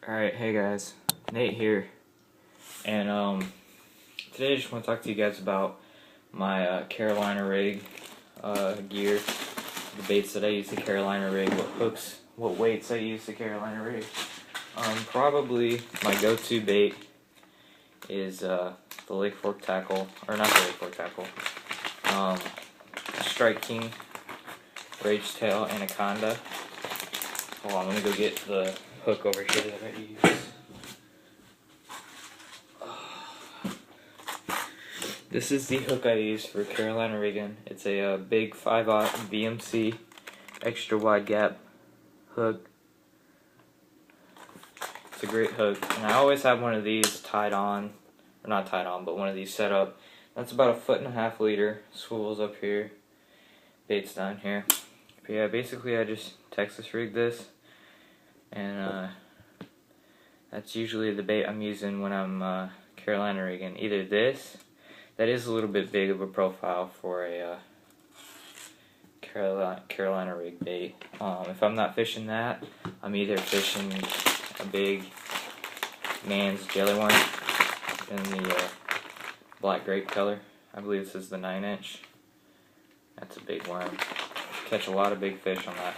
Alright, hey guys, Nate here, and today I just want to talk to you guys about my Carolina rig gear, the baits that I use to Carolina rig, what hooks, what weights I use to Carolina rig. Probably my go-to bait is the Lake Fork tackle, or not the Lake Fork tackle, Strike King Rage Tail Anaconda. Hold on, let me go get the hook over here that I use. This is the hook I use for Carolina rigging. It's a big 5/0 VMC extra wide gap hook. It's a great hook, and I always have one of these tied on, or not tied on, but one of these set up. That's about 1.5 leader. Swivels up here, baits down here. But yeah, basically I just Texas rig this, and that's usually the bait I'm using when I'm Carolina rigging. Either this. That is a little bit big of a profile for a Carolina rig bait. If I'm not fishing that, I'm either fishing a big Nan's jelly worm in the black grape color. I believe this is the 9-inch. That's a big worm. Catch a lot of big fish on that.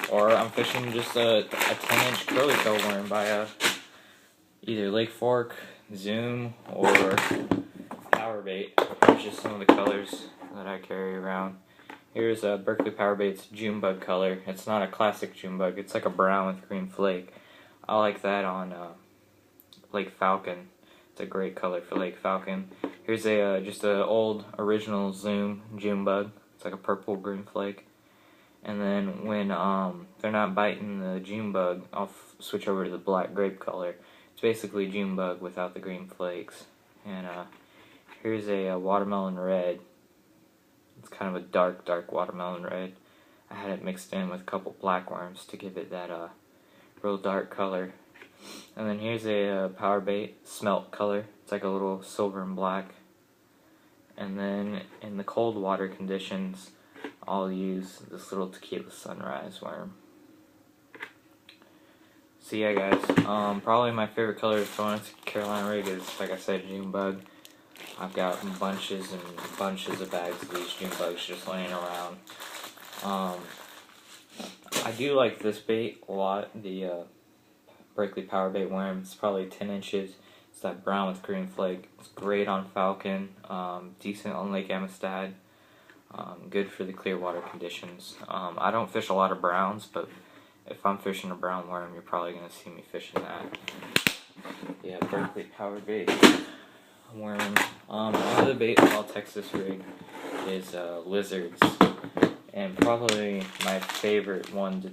Or I'm fishing just a 10-inch curly tail worm by either Lake Fork, Zoom, or Powerbait. Here's just some of the colors that I carry around. Here's Berkley Powerbait's June bug color. It's not a classic June bug. It's like a brown with green flake. I like that on Lake Falcon. It's a great color for Lake Falcon. Here's a just a old original Zoom June bug. It's like a purple green flake. And then when they're not biting the June bug, I'll switch over to the black grape color. It's basically June bug without the green flakes. And here's a watermelon red. It's kind of a dark watermelon red. I had it mixed in with a couple black worms to give it that real dark color. And then here's a Powerbait smelt color. It's like a little silver and black. And then in the cold water conditions, I'll use this little Tequila Sunrise worm. So yeah guys, probably my favorite color to throw into Carolina rig is, like I said, June bug. I've got bunches and bunches of bags of these June bugs just laying around. I do like this bait a lot, the Berkley Powerbait worm. It's probably 10 inches. It's that brown with green flake. It's great on Falcon, decent on Lake Amistad, good for the clear water conditions. I don't fish a lot of browns, but if I'm fishing a brown worm, you're probably going to see me fishing that. Yeah, Berkley Powerbait worm. Another bait I'll Texas rig is lizards. And probably my favorite one to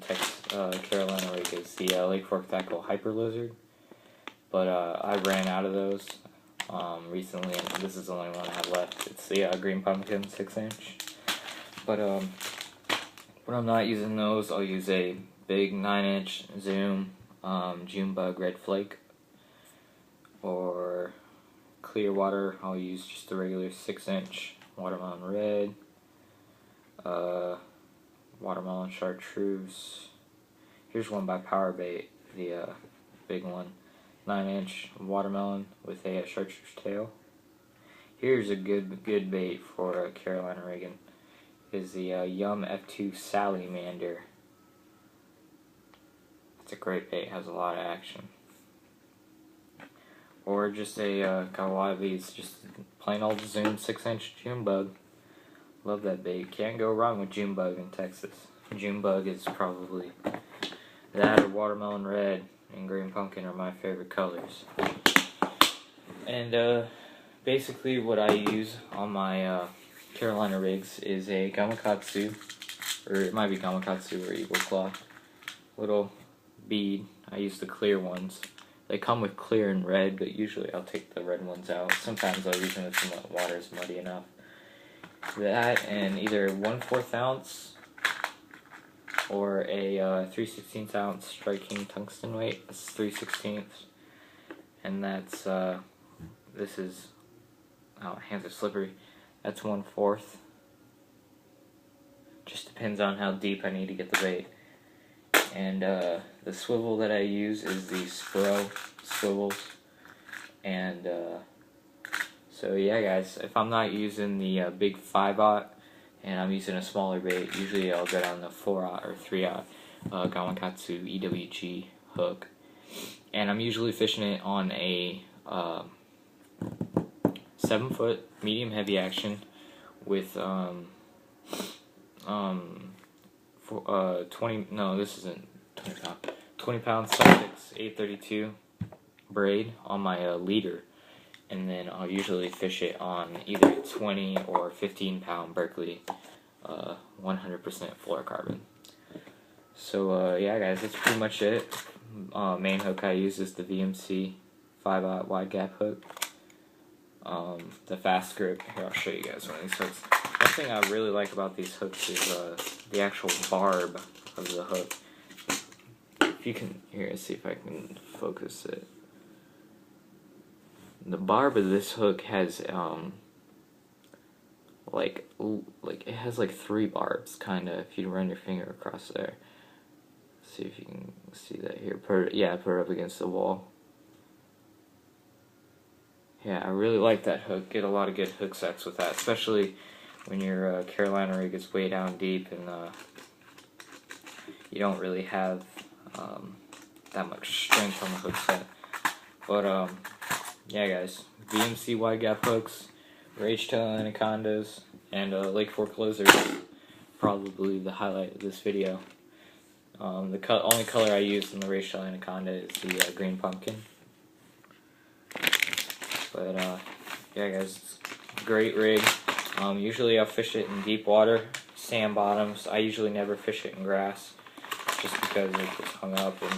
Carolina rig is the Lake Fork Tackle Hyper Lizard. But I ran out of those recently, and this is the only one I have left. It's the Green Pumpkin 6-inch. But when I'm not using those, I'll use a big 9-inch Zoom June bug red flake, or clear water. I'll use just the regular 6-inch watermelon red, watermelon chartreuse. Here's one by Powerbait, the big one, 9-inch watermelon with a chartreuse tail. Here's a good bait for Carolina rigging. Is the Yum F2 Salamander. It's a great bait, has a lot of action. Or just got a lot of these, just plain old Zoom 6-inch June bug. Love that bait. Can't go wrong with June bug in Texas. June bug is probably that, or watermelon red and green pumpkin are my favorite colors. And basically what I use on my Carolina rigs is a Gamakatsu, or it might be Gamakatsu or Eagle Claw, little bead. I use the clear ones. They come with clear and red, but usually I'll take the red ones out. Sometimes I'll use them if the water is muddy enough. That and either 1/4 ounce or a 3/16 ounce Strike King tungsten weight. It's 3/16, and that's this is, oh, hands are slippery. That's 1/4. Just depends on how deep I need to get the bait. And the swivel that I use is the Spro swivels. And so yeah, guys, if I'm not using the big 5/0 and I'm using a smaller bait, usually I'll go down the 4/0 or 3/0 Gamakatsu EWG hook. And I'm usually fishing it on a 7-foot medium heavy action with 20, no, this isn't 20 pound, 20 pound Sussex 832 braid on my leader, and then I'll usually fish it on either 20 or 15 pound Berkley 100% fluorocarbon. So yeah, guys, that's pretty much it. Main hook I use is the VMC 5/0 wide gap hook. The fast grip. Here, I'll show you guys one of these hooks. One thing I really like about these hooks is the actual barb of the hook. If you can, here, see if I can focus it. The barb of this hook has like it has like 3 barbs, kind of. If you run your finger across there, see if you can see that here. Put it up against the wall. Yeah, I really like that hook. Get a lot of good hook sets with that, especially when your Carolina rig is way down deep and you don't really have that much strength on the hook set. But yeah, guys, VMC wide gap hooks, Rage Tail Anacondas, and Lake Fork Lizards, probably the highlight of this video. The only color I used in the Rage Tail Anaconda is the green pumpkin. But yeah, guys, it's a great rig. Usually I'll fish it in deep water, sand bottoms. I usually never fish it in grass, just because it gets hung up and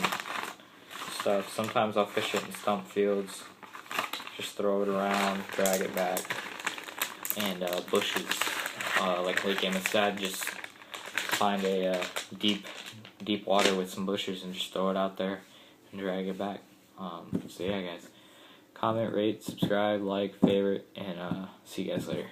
stuff. Sometimes I'll fish it in stump fields, just throw it around, drag it back, and bushes, like Lake Amistad, just find a deep water with some bushes and just throw it out there and drag it back. So yeah, guys. Comment, rate, subscribe, like, favorite, and see you guys later.